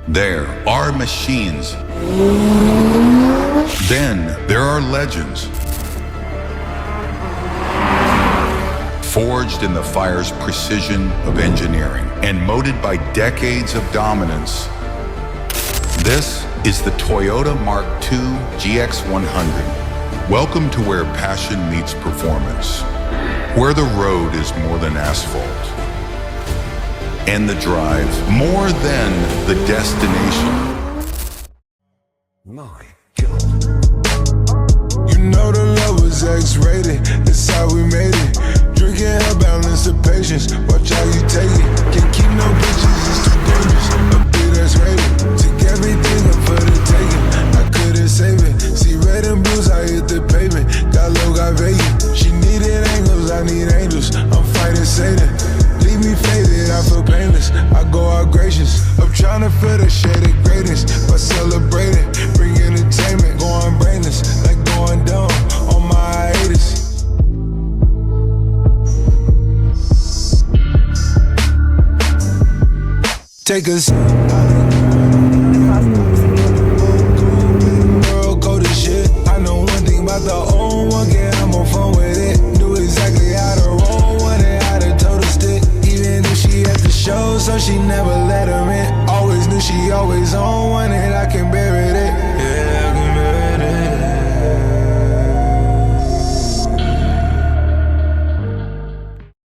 There are machines. Then there are legends. Forged in the fire's precision of engineering and molded by decades of dominance. This is the Toyota Mark II Gx100. Welcome to where passion meets performance, where the road is more than asphalt, and the drive more than the destination. My God. You know the love was X-rated, that's how we made it. Drinking her balance of patience, watch how you take it. Can't keep no bitches, it's too dangerous. A bit that's rated, took everything up for the taking. I couldn't save it, see red and blues, I hit the pavement. Got low, got vacant, she needed angles, I need angels. I'm fighting Satan, leave me faded, I feel painless. I go out gracious, I'm trying to feel the shade of greatness. By celebrating, bring entertainment, going brainless, like going dumb on my hiatus. Take us world code of shit. I know one thing about the old one, get I'm more fun with it. Knew exactly how to roll one and how to toe the stick. Even if she at the show, so she never let her in. Always knew she always on one and I can bear it. Yeah.